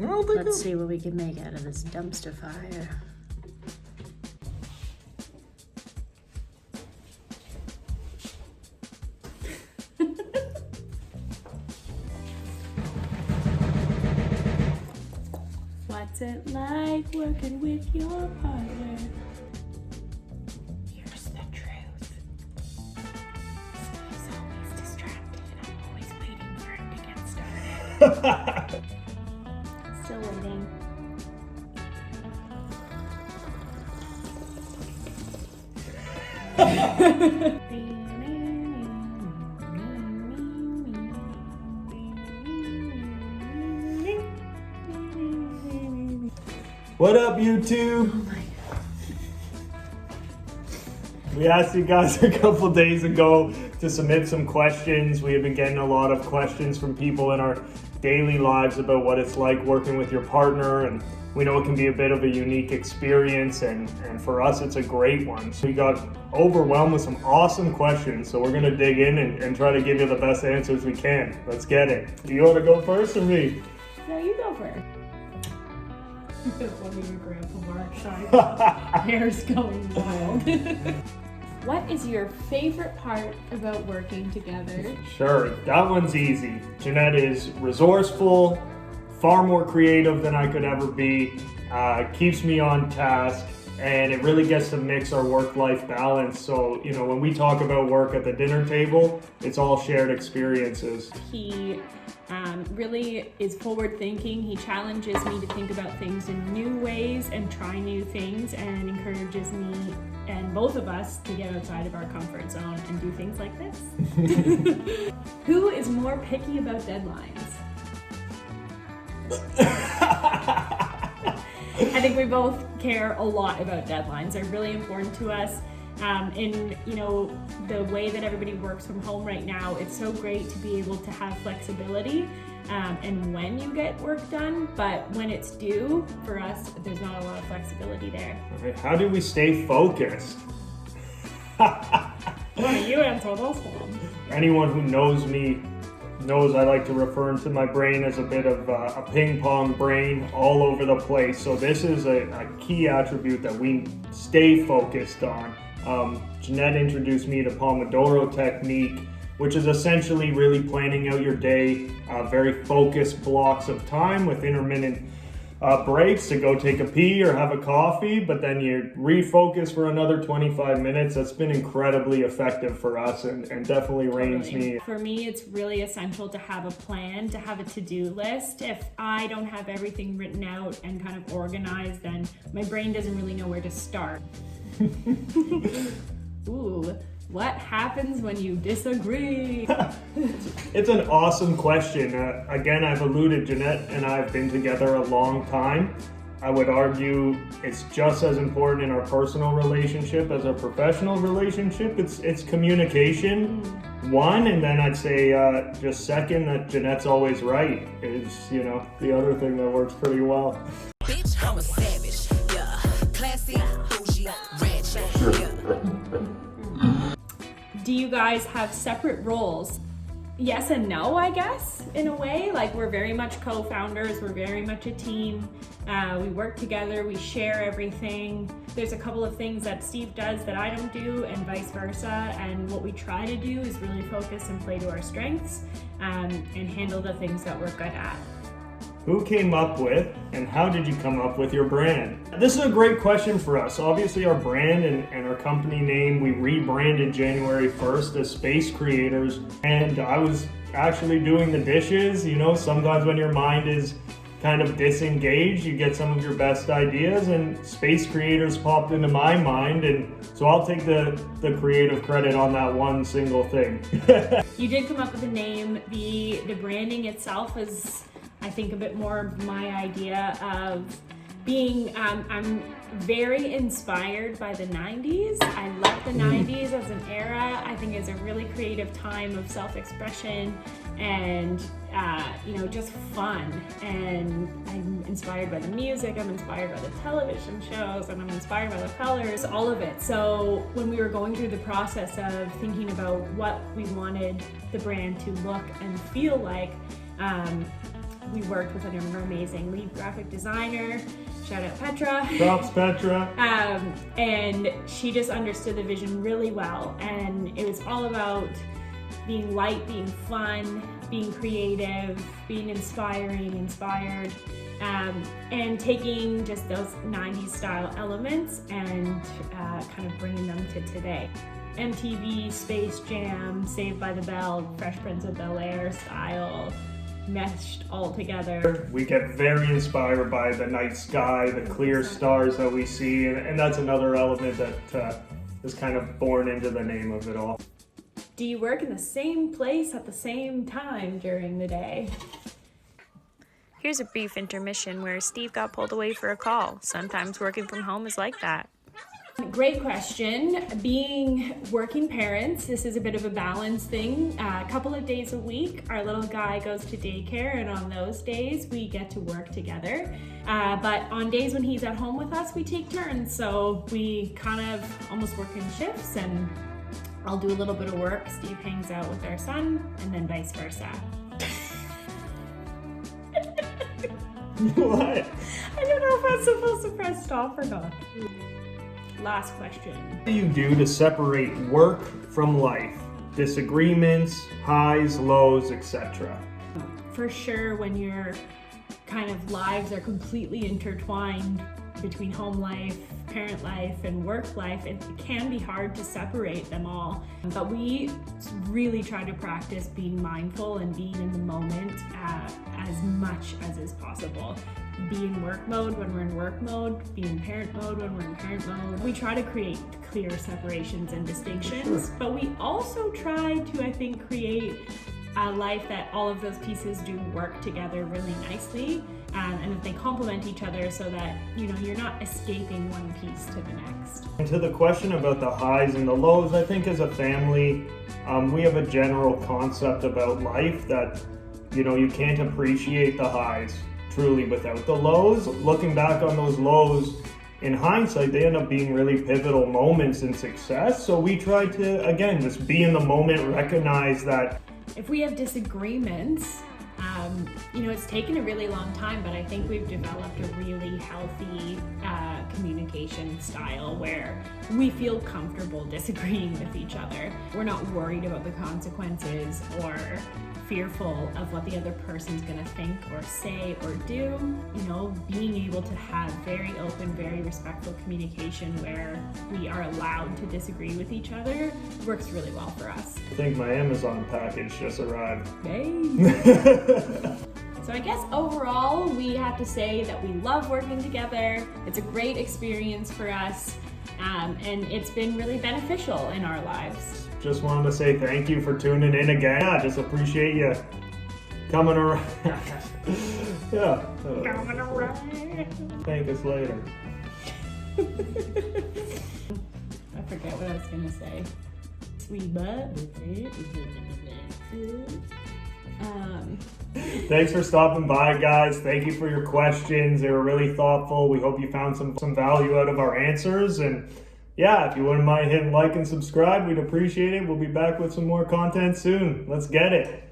Let's see what we can make out of this dumpster fire. What's it like working with your partner? Here's the truth. He's always distracted and I'm always waiting for him to get started. Still waiting. What up, YouTube? Oh my God. We asked you guys a couple days ago to submit some questions. We have been getting a lot of questions from people in our daily lives about what it's like working with your partner, and we know it can be a bit of a unique experience, and for us it's a great one. So we got overwhelmed with some awesome questions, so we're gonna dig in and try to give you the best answers we can. Let's get it. Do you want to go first or me? No, you go first. Let me your grandpa Mark shine. Hair's going wild. What is your favorite part about working together? Sure, that one's easy. Jeanette is resourceful, far more creative than I could ever be, keeps me on task, and it really gets to mix our work-life balance. So, you know, when we talk about work at the dinner table, it's all shared experiences. He really is forward thinking. He challenges me to think about things in new ways and try new things, and encourages me and both of us to get outside of our comfort zone and do things like this. Who is more picky about deadlines? I think we both care a lot about deadlines. They're really important to us. In the way that everybody works from home right now, it's so great to be able to have flexibility and when you get work done, but when it's due, for us, there's not a lot of flexibility there. Okay, how do we stay focused? You answer this one. Anyone who knows me knows I like to refer to my brain as a bit of a ping pong brain all over the place. So this is a key attribute that we stay focused on. Jeanette introduced me to Pomodoro technique, which is essentially really planning out your day, very focused blocks of time with intermittent breaks to go take a pee or have a coffee, but then you refocus for another 25 minutes. That's been incredibly effective for us and definitely reins me. For me, it's really essential to have a plan, to have a to-do list. If I don't have everything written out and kind of organized, then my brain doesn't really know where to start. Ooh, what happens when you disagree? It's an awesome question. Again, I've alluded, Jeanette and I have been together a long time. I would argue it's just as important in our personal relationship as our professional relationship. It's communication, one, and then I'd say just second, that Jeanette's always right is, the other thing that works pretty well. Bitch, I'm a savage, yeah. Classy, bougie, ratchet, yeah. Do you guys have separate roles? Yes and no, I guess, in a way. Like, we're very much co-founders, we're very much a team. We work together, we share everything. There's a couple of things that Steve does that I don't do, and vice versa. And what we try to do is really focus and play to our strengths, and handle the things that we're good at. Who came up with and how did you come up with your brand? This is a great question for us. Obviously our brand and our company name, we rebranded January 1st as Space Creators, and I was actually doing the dishes. Sometimes when your mind is kind of disengaged, you get some of your best ideas, and Space Creators popped into my mind, and so I'll take the creative credit on that one single thing. You did come up with a name. The branding itself is, I think, a bit more of my idea of being, I'm very inspired by the 90s. I love the 90s as an era. I think it's a really creative time of self-expression and, just fun. And I'm inspired by the music, I'm inspired by the television shows, and I'm inspired by the colors, all of it. So when we were going through the process of thinking about what we wanted the brand to look and feel like, we worked with an amazing lead graphic designer. Shout out Petra. Props, Petra. And she just understood the vision really well. And it was all about being light, being fun, being creative, being inspired, and taking just those 90s style elements and kind of bringing them to today. MTV, Space Jam, Saved by the Bell, Fresh Prince of Bel-Air style meshed all together. We get very inspired by the night sky, the clear stars that we see, and that's another element that is kind of born into the name of it all. Do you work in the same place at the same time during the day? Here's a brief intermission where Steve got pulled away for a call. Sometimes working from home is like that. Great question. Being working parents, this is a bit of a balance thing. A couple of days a week, our little guy goes to daycare, and on those days, we get to work together. But on days when he's at home with us, we take turns. So we kind of almost work in shifts, and I'll do a little bit of work. Steve hangs out with our son, and then vice versa. What? I don't know if I'm supposed to press stop or not. Last question. What do you do to separate work from life? Disagreements, highs, lows, etc. For sure, when your kind of lives are completely intertwined between home life, parent life, and work life, it can be hard to separate them all. But we really try to practice being mindful and being in the moment as much as is possible. Be in work mode when we're in work mode, be in parent mode when we're in parent mode. We try to create clear separations and distinctions, Sure. but we also try to, I think, create a life that all of those pieces do work together really nicely, and that they complement each other so that, you know, you're not escaping one piece to the next. And to the question about the highs and the lows, I think as a family, we have a general concept about life that, you know, you can't appreciate the highs truly without the lows. Looking back on those lows, in hindsight, they end up being really pivotal moments in success. So we try to, again, just be in the moment, recognize that. If we have disagreements, you know, it's taken a really long time, but I think we've developed a really healthy communication style where we feel comfortable disagreeing with each other. We're not worried about the consequences or fearful of what the other person's gonna think or say or do. You know, being able to have very open, very respectful communication where we are allowed to disagree with each other works really well for us. I think my Amazon package just arrived. Hey. So I guess overall, we have to say that we love working together. It's a great experience for us, and it's been really beneficial in our lives. Just wanted to say thank you for tuning in again. Yeah, just appreciate you coming around. Yeah. Coming around. Thank us later. I forget what I was gonna say. Sweet butt. Thanks for stopping by, guys. Thank you for your questions. They were really thoughtful. We hope you found some value out of our answers. And yeah, if you wouldn't mind hitting like and subscribe, we'd appreciate it. We'll be back with some more content soon. Let's get it.